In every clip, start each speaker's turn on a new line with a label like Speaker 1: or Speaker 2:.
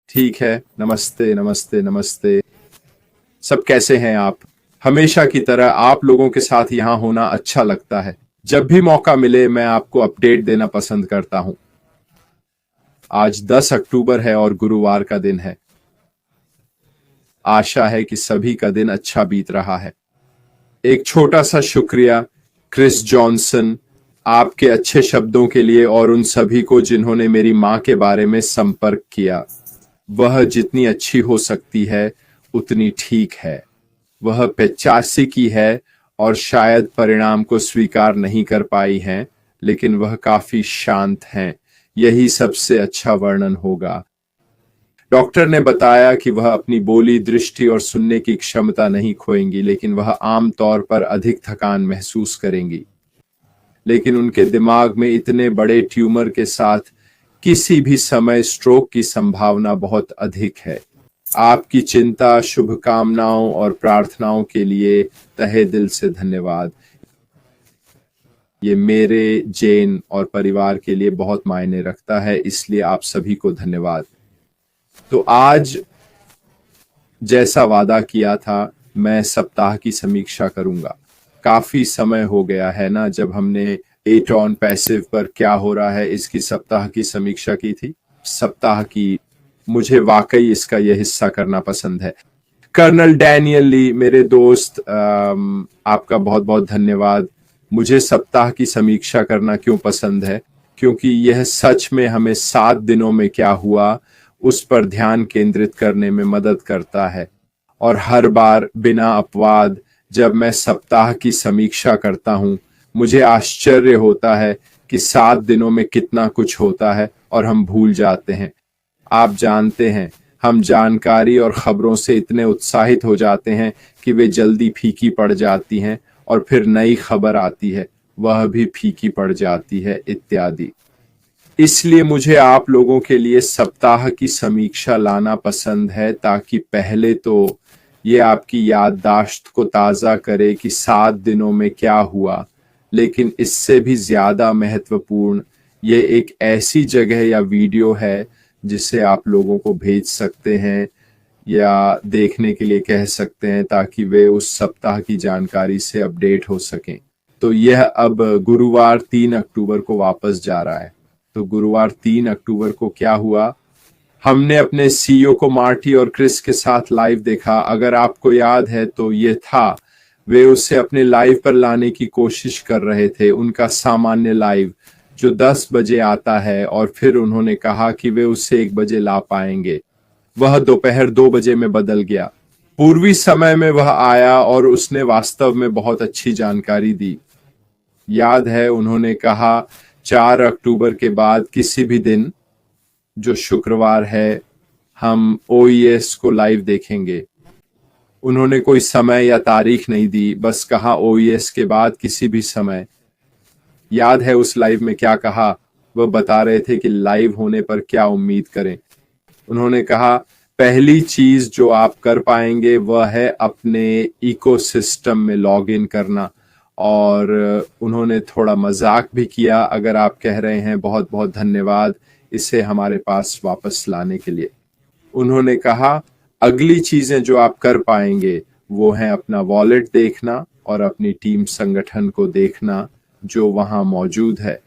Speaker 1: ठीक है। नमस्ते, नमस्ते, नमस्ते। सब कैसे हैं आप? हमेशा की तरह आप लोगों के साथ यहाँ होना अच्छा लगता है। जब भी मौका मिले मैं आपको अपडेट देना पसंद करता हूँ। आज 10 अक्टूबर है और गुरुवार का दिन है। आशा है कि सभी का दिन अच्छा बीत रहा है। एक छोटा सा शुक्रिया क्रिस जॉनसन, आपके अच्छे शब्दों के लिए और उन सभी को जिन्होंने मेरी माँ के बारे में संपर्क किया। वह जितनी अच्छी हो सकती है उतनी ठीक है। वह 85 की है और शायद परिणाम को स्वीकार नहीं कर पाई हैं, लेकिन वह काफी शांत हैं। यही सबसे अच्छा वर्णन होगा। डॉक्टर ने बताया कि वह अपनी बोली, दृष्टि और सुनने की क्षमता नहीं खोएंगी, लेकिन वह आम तौर पर अधिक थकान महसूस करेंगी। लेकिन उनके दिमाग में इतने बड़े ट्यूमर के साथ किसी भी समय स्ट्रोक की संभावना बहुत अधिक है। आपकी चिंता, शुभकामनाओं और प्रार्थनाओं के लिए तहे दिल से धन्यवाद। ये मेरे, जेन और परिवार के लिए बहुत मायने रखता है, इसलिए आप सभी को धन्यवाद। तो आज जैसा वादा किया था, मैं सप्ताह की समीक्षा करूंगा। काफी समय हो गया है ना जब हमने एट ऑन पैसिव पर क्या हो रहा है इसकी सप्ताह की समीक्षा की थी। सप्ताह की मुझे वाकई इसका यह हिस्सा करना पसंद है। कर्नल डैनियल ली, मेरे दोस्त, आपका बहुत बहुत धन्यवाद। मुझे सप्ताह की समीक्षा करना क्यों पसंद है? क्योंकि यह सच में हमें 7 दिनों में क्या हुआ उस पर ध्यान केंद्रित करने में मदद करता है। और हर बार बिना अपवाद जब मैं सप्ताह की समीक्षा करता हूं, मुझे आश्चर्य होता है कि 7 दिनों में कितना कुछ होता है और हम भूल जाते हैं। आप जानते हैं, हम जानकारी और खबरों से इतने उत्साहित हो जाते हैं कि वे जल्दी फीकी पड़ जाती हैं और फिर नई खबर आती है, वह भी फीकी पड़ जाती है, इत्यादि। इसलिए मुझे आप लोगों के लिए सप्ताह की समीक्षा लाना पसंद है, ताकि पहले तो ये आपकी याददाश्त को ताज़ा करे कि 7 दिनों में क्या हुआ, लेकिन इससे भी ज्यादा महत्वपूर्ण, ये एक ऐसी जगह या वीडियो है जिसे आप लोगों को भेज सकते हैं या देखने के लिए कह सकते हैं, ताकि वे उस सप्ताह की जानकारी से अपडेट हो सकें। तो यह अब गुरुवार 3 अक्टूबर को वापस जा रहा है। तो गुरुवार 3 अक्टूबर को क्या हुआ? हमने अपने सीईओ को मार्टी और क्रिस के साथ लाइव देखा। अगर आपको याद है तो ये था, वे उसे अपने लाइव पर लाने की कोशिश कर रहे थे, उनका सामान्य लाइव जो 10 बजे आता है, और फिर उन्होंने कहा कि वे उसे 1 बजे ला पाएंगे। वह दोपहर 2 बजे में बदल गया। पूर्वी समय में वह आया और उसने वास्तव में बहुत अच्छी जानकारी दी। याद है, उन्होंने कहा 4 अक्टूबर के बाद किसी भी दिन, जो शुक्रवार है, हम ओईएस को लाइव देखेंगे। उन्होंने कोई समय या तारीख नहीं दी, बस कहा ओईएस के बाद किसी भी समय। याद है उस लाइव में क्या कहा? वह बता रहे थे कि लाइव होने पर क्या उम्मीद करें। उन्होंने कहा, पहली चीज जो आप कर पाएंगे वह है अपने इकोसिस्टम में लॉग इन करना। और उन्होंने थोड़ा मजाक भी किया। अगर आप कह रहे हैं बहुत बहुत धन्यवाद इसे हमारे पास वापस लाने के लिए। उन्होंने कहा, अगली चीजें जो आप कर पाएंगे वो है अपना वॉलेट देखना और अपनी टीम संगठन को देखना जो वहां मौजूद है।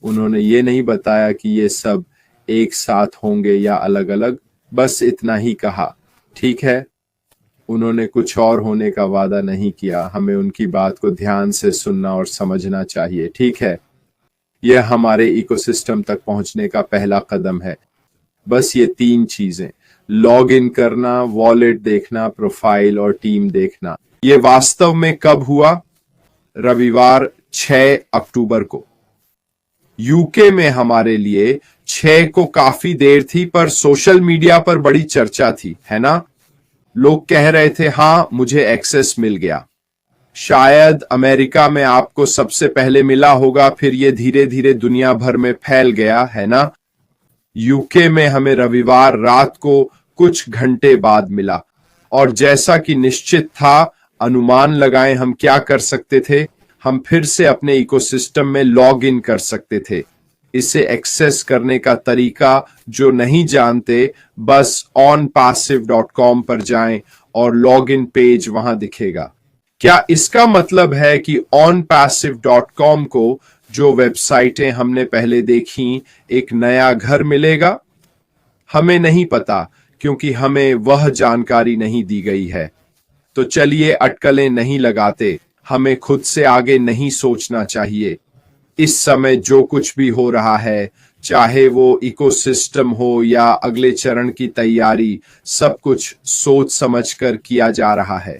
Speaker 1: उन्होंने ये नहीं बताया कि ये सब एक साथ होंगे या अलग अलग, बस इतना ही कहा। ठीक है, उन्होंने कुछ और होने का वादा नहीं किया। हमें उनकी बात को ध्यान से सुनना और समझना चाहिए। ठीक है, यह हमारे इकोसिस्टम तक पहुंचने का पहला कदम है। बस ये 3 चीजें, लॉग इन करना, वॉलेट देखना, प्रोफाइल और टीम देखना। ये वास्तव में कब हुआ? रविवार 6 अक्टूबर को। यूके में हमारे लिए 6 को काफी देर थी, पर सोशल मीडिया पर बड़ी चर्चा थी, है ना? लोग कह रहे थे, हां मुझे एक्सेस मिल गया। शायद अमेरिका में आपको सबसे पहले मिला होगा, फिर ये धीरे धीरे दुनिया भर में फैल गया, है ना? यूके में हमें रविवार रात को कुछ घंटे बाद मिला, और जैसा कि निश्चित था, अनुमान लगाएं हम क्या कर सकते थे? हम फिर से अपने इकोसिस्टम में लॉग इन कर सकते थे। इसे एक्सेस करने का तरीका जो नहीं जानते, बस onpassive.com पर जाएं और लॉगिन पेज वहां दिखेगा। क्या इसका मतलब है कि onpassive.com को जो वेबसाइटें हमने पहले देखी एक नया घर मिलेगा? हमें नहीं पता, क्योंकि हमें वह जानकारी नहीं दी गई है। तो चलिए अटकलें नहीं लगाते, हमें खुद से आगे नहीं सोचना चाहिए। इस समय जो कुछ भी हो रहा है, चाहे वो इकोसिस्टम हो या अगले चरण की तैयारी, सब कुछ सोच समझकर किया जा रहा है।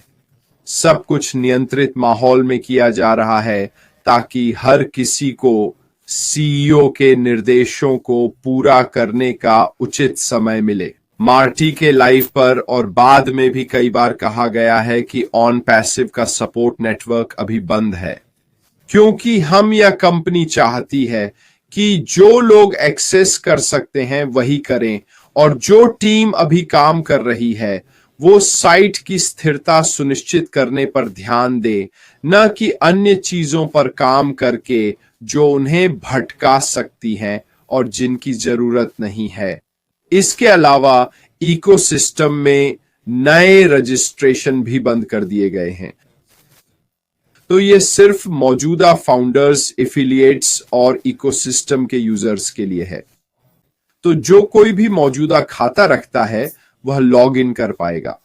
Speaker 1: सब कुछ नियंत्रित माहौल में किया जा रहा है ताकि हर किसी को सीईओ के निर्देशों को पूरा करने का उचित समय मिले। मार्टी के लाइव पर और बाद में भी कई बार कहा गया है कि OnPassive का सपोर्ट नेटवर्क अभी बंद है, क्योंकि हम या कंपनी चाहती है कि जो लोग एक्सेस कर सकते हैं वही करें, और जो टीम अभी काम कर रही है वो साइट की स्थिरता सुनिश्चित करने पर ध्यान दे, न कि अन्य चीजों पर काम करके जो उन्हें भटका सकती हैं और जिनकी जरूरत नहीं है। इसके अलावा इकोसिस्टम में नए रजिस्ट्रेशन भी बंद कर दिए गए हैं। तो ये सिर्फ मौजूदा फाउंडर्स, एफिलिएट्स और इकोसिस्टम के यूजर्स के लिए है। तो जो कोई भी मौजूदा खाता रखता है वह लॉग इन कर पाएगा।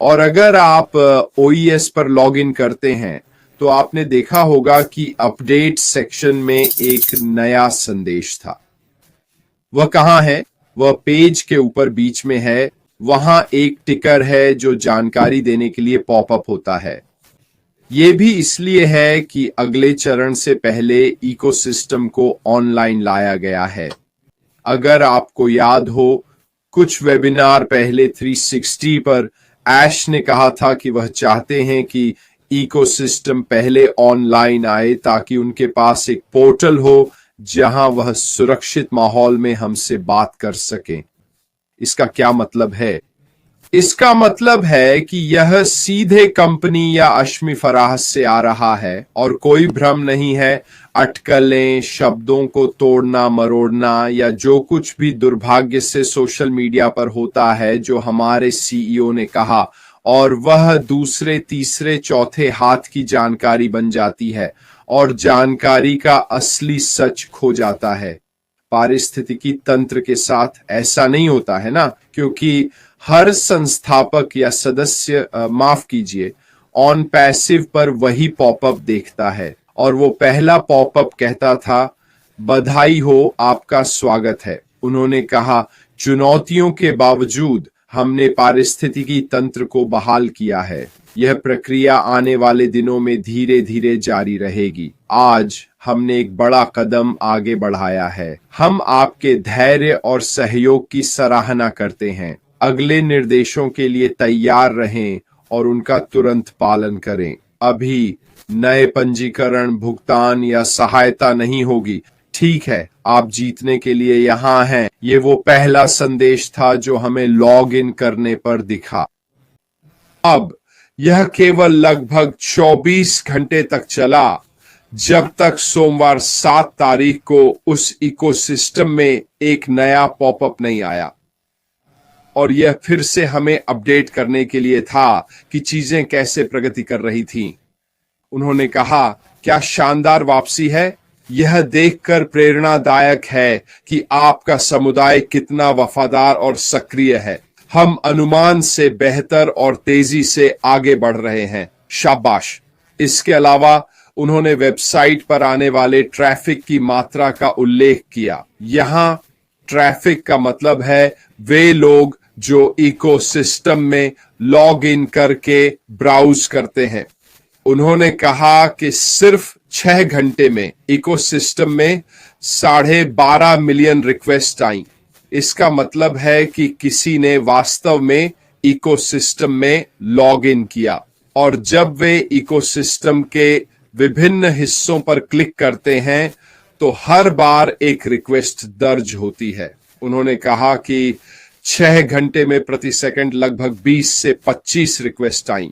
Speaker 1: और अगर आप OES पर लॉग इन करते हैं तो आपने देखा होगा कि अपडेट सेक्शन में एक नया संदेश था। वह कहां है? वह पेज के ऊपर बीच में है। वहां एक टिकर है जो जानकारी देने के लिए पॉपअप होता है। यह भी इसलिए है कि अगले चरण से पहले इकोसिस्टम को ऑनलाइन लाया गया है। अगर आपको याद हो, कुछ वेबिनार पहले 360 पर ऐश ने कहा था कि वह चाहते हैं कि इकोसिस्टम पहले ऑनलाइन आए ताकि उनके पास एक पोर्टल हो जहां वह सुरक्षित माहौल में हमसे बात कर सकें। इसका क्या मतलब है? इसका मतलब है कि यह सीधे कंपनी या अश्मी फराह से आ रहा है और कोई भ्रम नहीं है। अटकलें, शब्दों को तोड़ना मरोड़ना या जो कुछ भी दुर्भाग्य से सोशल मीडिया पर होता है जो हमारे सीईओ ने कहा, और वह दूसरे, तीसरे, चौथे हाथ की जानकारी बन जाती है और जानकारी का असली सच खो जाता है। पारिस्थितिकी तंत्र के साथ ऐसा नहीं होता है ना, क्योंकि हर संस्थापक या सदस्य माफ कीजिए, OnPassive पर वही पॉपअप देखता है और वो पहला पॉपअप कहता था, बधाई हो, आपका स्वागत है। उन्होंने कहा, चुनौतियों के बावजूद हमने पारिस्थितिकी तंत्र को बहाल किया है। यह प्रक्रिया आने वाले दिनों में धीरे धीरे जारी रहेगी। आज हमने एक बड़ा कदम आगे बढ़ाया है। हम आपके धैर्य और सहयोग की सराहना करते हैं। अगले निर्देशों के लिए तैयार रहें और उनका तुरंत पालन करें। अभी नए पंजीकरण, भुगतान या सहायता नहीं होगी। ठीक है, आप जीतने के लिए यहां हैं। ये वो पहला संदेश था जो हमें लॉग इन करने पर दिखा। अब यह केवल लगभग 24 घंटे तक चला, जब तक सोमवार 7 तारीख को उस इकोसिस्टम में एक नया पॉपअप नहीं आया। और यह फिर से हमें अपडेट करने के लिए था कि चीजें कैसे प्रगति कर रही थीं। उन्होंने कहा, क्या शानदार वापसी है। यह देखकर प्रेरणादायक है कि आपका समुदाय कितना वफादार और सक्रिय है। हम अनुमान से बेहतर और तेजी से आगे बढ़ रहे हैं। शाबाश। इसके अलावा उन्होंने वेबसाइट पर आने वाले ट्रैफिक की मात्रा का उल्लेख किया। यहां ट्रैफिक का मतलब है वे लोग जो इकोसिस्टम में लॉग इन करके ब्राउज करते हैं। उन्होंने कहा कि सिर्फ 6 घंटे में इकोसिस्टम में 12.5 मिलियन रिक्वेस्ट आई। इसका मतलब है कि किसी ने वास्तव में इकोसिस्टम में लॉग इन किया, और जब वे इकोसिस्टम के विभिन्न हिस्सों पर क्लिक करते हैं तो हर बार एक रिक्वेस्ट दर्ज होती है। उन्होंने कहा कि 6 घंटे में प्रति सेकंड लगभग 20 से 25 रिक्वेस्ट आई।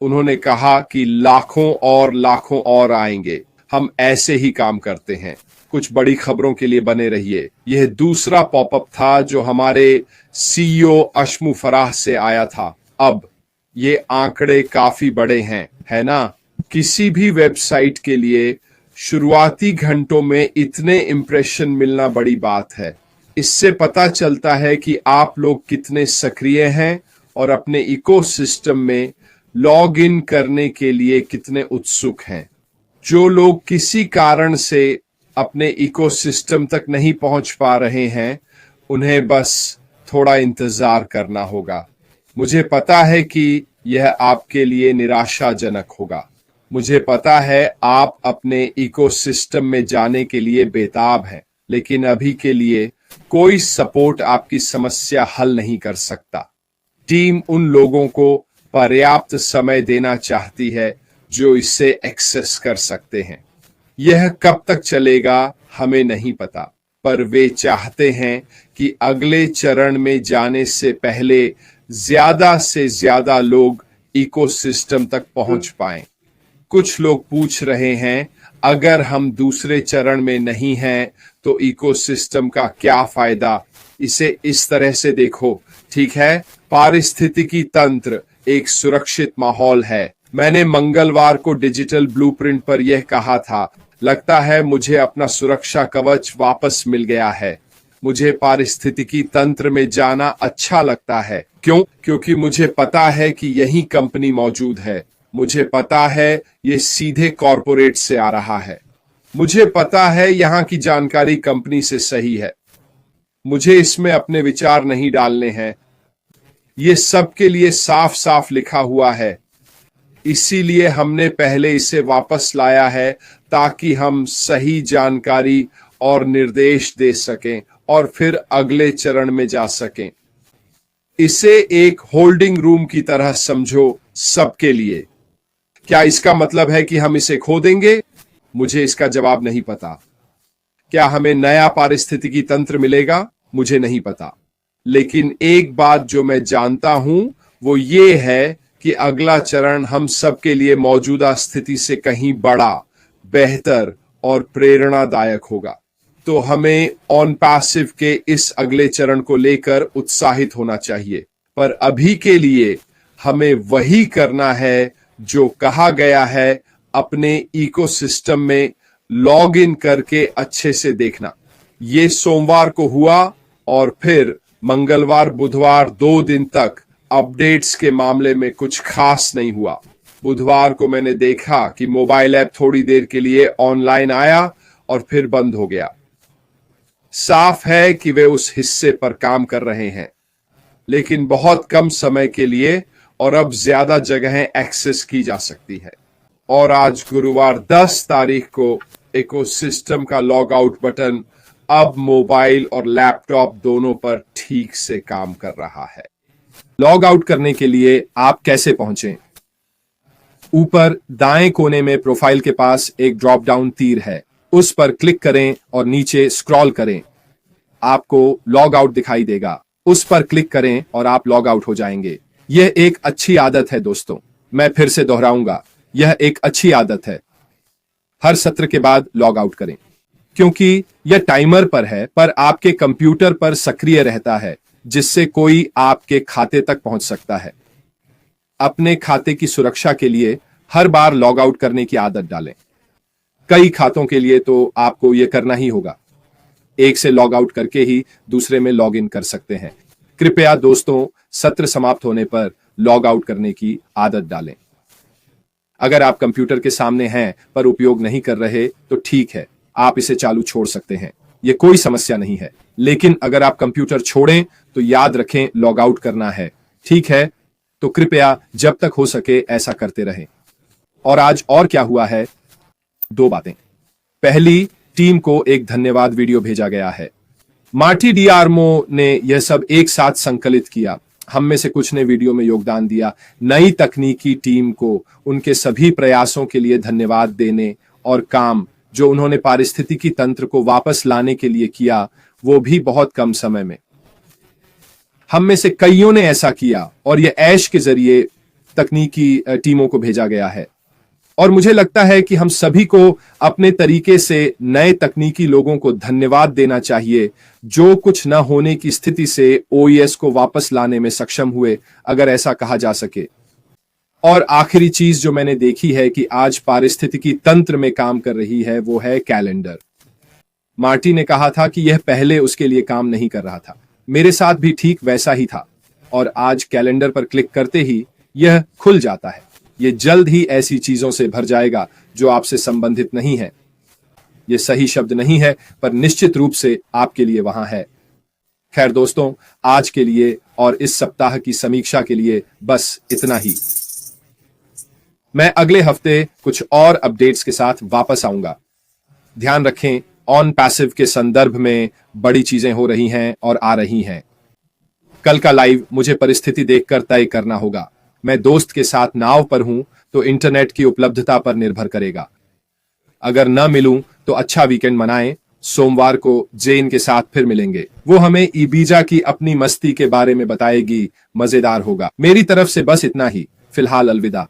Speaker 1: उन्होंने कहा कि लाखों और आएंगे। हम ऐसे ही काम करते हैं। कुछ बड़ी खबरों के लिए बने रहिए। यह दूसरा पॉपअप था जो हमारे सीईओ अशमु फराह से आया था। अब ये आंकड़े काफी बड़े हैं, है ना? किसी भी वेबसाइट के लिए शुरुआती घंटों में इतने इंप्रेशन मिलना बड़ी बात है। इससे पता चलता है कि आप लोग कितने सक्रिय हैं और अपने इकोसिस्टम में लॉग इन करने के लिए कितने उत्सुक हैं। जो लोग किसी कारण से अपने इकोसिस्टम तक नहीं पहुंच पा रहे हैं, उन्हें बस थोड़ा इंतजार करना होगा। मुझे पता है कि यह आपके लिए निराशाजनक होगा। मुझे पता है आप अपने इकोसिस्टम में जाने के लिए बेताब हैं, लेकिन अभी के लिए कोई सपोर्ट आपकी समस्या हल नहीं कर सकता। टीम उन लोगों को पर्याप्त समय देना चाहती है जो इसे एक्सेस कर सकते हैं। यह कब तक चलेगा हमें नहीं पता, पर वे चाहते हैं कि अगले चरण में जाने से पहले ज्यादा से ज्यादा लोग इकोसिस्टम तक पहुंच पाएं। कुछ लोग पूछ रहे हैं, अगर हम दूसरे चरण में नहीं हैं तो इकोसिस्टम का क्या फायदा? इसे इस तरह से देखो, ठीक है? पारिस्थितिकी तंत्र एक सुरक्षित माहौल है। मैंने मंगलवार को डिजिटल ब्लूप्रिंट पर यह कहा था, लगता है मुझे अपना सुरक्षा कवच वापस मिल गया है। मुझे पारिस्थितिकी तंत्र में जाना अच्छा लगता है। क्यों? क्योंकि मुझे पता है कि यही कंपनी मौजूद है। मुझे पता है ये सीधे कॉरपोरेट से आ रहा है। मुझे पता है यहाँ की जानकारी कंपनी से सही है। मुझे इसमें अपने विचार नहीं डालने हैं। ये सबके लिए साफ साफ लिखा हुआ है। इसीलिए हमने पहले इसे वापस लाया है ताकि हम सही जानकारी और निर्देश दे सकें और फिर अगले चरण में जा सकें। इसे एक होल्डिंग रूम की तरह समझो सबके लिए। क्या इसका मतलब है कि हम इसे खो देंगे? मुझे इसका जवाब नहीं पता। क्या हमें नया पारिस्थितिकी तंत्र मिलेगा? मुझे नहीं पता। लेकिन एक बात जो मैं जानता हूं वो ये है कि अगला चरण हम सबके लिए मौजूदा स्थिति से कहीं बड़ा, बेहतर और प्रेरणादायक होगा। तो हमें ऑन पैसिव के इस अगले चरण को लेकर उत्साहित होना चाहिए। पर अभी के लिए हमें वही करना है जो कहा गया है, अपने इकोसिस्टम में लॉग इन करके अच्छे से देखना। ये सोमवार को हुआ और फिर मंगलवार, बुधवार 2 दिन तक अपडेट्स के मामले में कुछ खास नहीं हुआ। बुधवार को मैंने देखा कि मोबाइल ऐप थोड़ी देर के लिए ऑनलाइन आया और फिर बंद हो गया। साफ है कि वे उस हिस्से पर काम कर रहे हैं, लेकिन बहुत कम समय के लिए, और अब ज्यादा जगहें एक्सेस की जा सकती है। और आज गुरुवार 10 तारीख को इकोसिस्टम का लॉग आउट बटन अब मोबाइल और लैपटॉप दोनों पर ठीक से काम कर रहा है। लॉग आउट करने के लिए आप कैसे पहुंचें? ऊपर दाएं कोने में प्रोफाइल के पास एक ड्रॉप डाउन तीर है, उस पर क्लिक करें और नीचे स्क्रॉल करें। आपको लॉग आउट दिखाई देगा, उस पर क्लिक करें और आप लॉग आउट हो जाएंगे। यह एक अच्छी आदत है दोस्तों। मैं फिर से दोहराऊंगा, यह एक अच्छी आदत है। हर सत्र के बाद लॉग आउट करें, क्योंकि यह टाइमर पर है, पर आपके कंप्यूटर पर सक्रिय रहता है, जिससे कोई आपके खाते तक पहुंच सकता है। अपने खाते की सुरक्षा के लिए हर बार लॉग आउट करने की आदत डालें। कई खातों के लिए तो आपको यह करना ही होगा। एक से लॉग आउट करके ही दूसरे में लॉग इन कर सकते हैं। कृपया दोस्तों, सत्र समाप्त होने पर लॉग आउट करने की आदत डालें। अगर आप कंप्यूटर के सामने हैं पर उपयोग नहीं कर रहे तो ठीक है, आप इसे चालू छोड़ सकते हैं, यह कोई समस्या नहीं है। लेकिन अगर आप कंप्यूटर छोड़ें तो याद रखें लॉग आउट करना है, ठीक है? तो कृपया जब तक हो सके ऐसा करते रहें। और आज और क्या हुआ है? 2 बातें। पहली, टीम को एक धन्यवाद वीडियो भेजा गया है। मार्टी डियार्मो ने यह सब एक साथ संकलित किया। हम में से कुछ ने वीडियो में योगदान दिया। नई तकनीकी टीम को उनके सभी प्रयासों के लिए धन्यवाद देने और काम जो उन्होंने पारिस्थितिकी तंत्र को वापस लाने के लिए किया, वो भी बहुत कम समय में। हम में से कईयों ने ऐसा किया और यह ऐश के जरिए तकनीकी टीमों को भेजा गया है। और मुझे लगता है कि हम सभी को अपने तरीके से नए तकनीकी लोगों को धन्यवाद देना चाहिए जो कुछ न होने की स्थिति से ओईएस को वापस लाने में सक्षम हुए, अगर ऐसा कहा जा सके। और आखिरी चीज जो मैंने देखी है कि आज पारिस्थितिकी तंत्र में काम कर रही है वो है कैलेंडर। मार्टी ने कहा था कि यह पहले उसके लिए काम नहीं कर रहा था, मेरे साथ भी ठीक वैसा ही था, और आज कैलेंडर पर क्लिक करते ही यह खुल जाता है। यह जल्द ही ऐसी चीजों से भर जाएगा जो आपसे संबंधित नहीं है। यह सही शब्द नहीं है पर निश्चित रूप से आपके लिए वहां है। खैर दोस्तों, आज के लिए और इस सप्ताह की समीक्षा के लिए बस इतना ही। मैं अगले हफ्ते कुछ और अपडेट्स के साथ वापस आऊंगा। ध्यान रखें, ऑन पैसिव के संदर्भ में बड़ी चीजें हो रही हैं और आ रही हैं। कल का लाइव मुझे परिस्थिति देखकर तय करना होगा। मैं दोस्त के साथ नाव पर हूं तो इंटरनेट की उपलब्धता पर निर्भर करेगा। अगर न मिलूं तो अच्छा वीकेंड मनाएं। सोमवार को जेन के साथ फिर मिलेंगे, वो हमें इबीजा की अपनी मस्ती के बारे में बताएगी। मजेदार होगा। मेरी तरफ से बस इतना ही। फिलहाल अलविदा।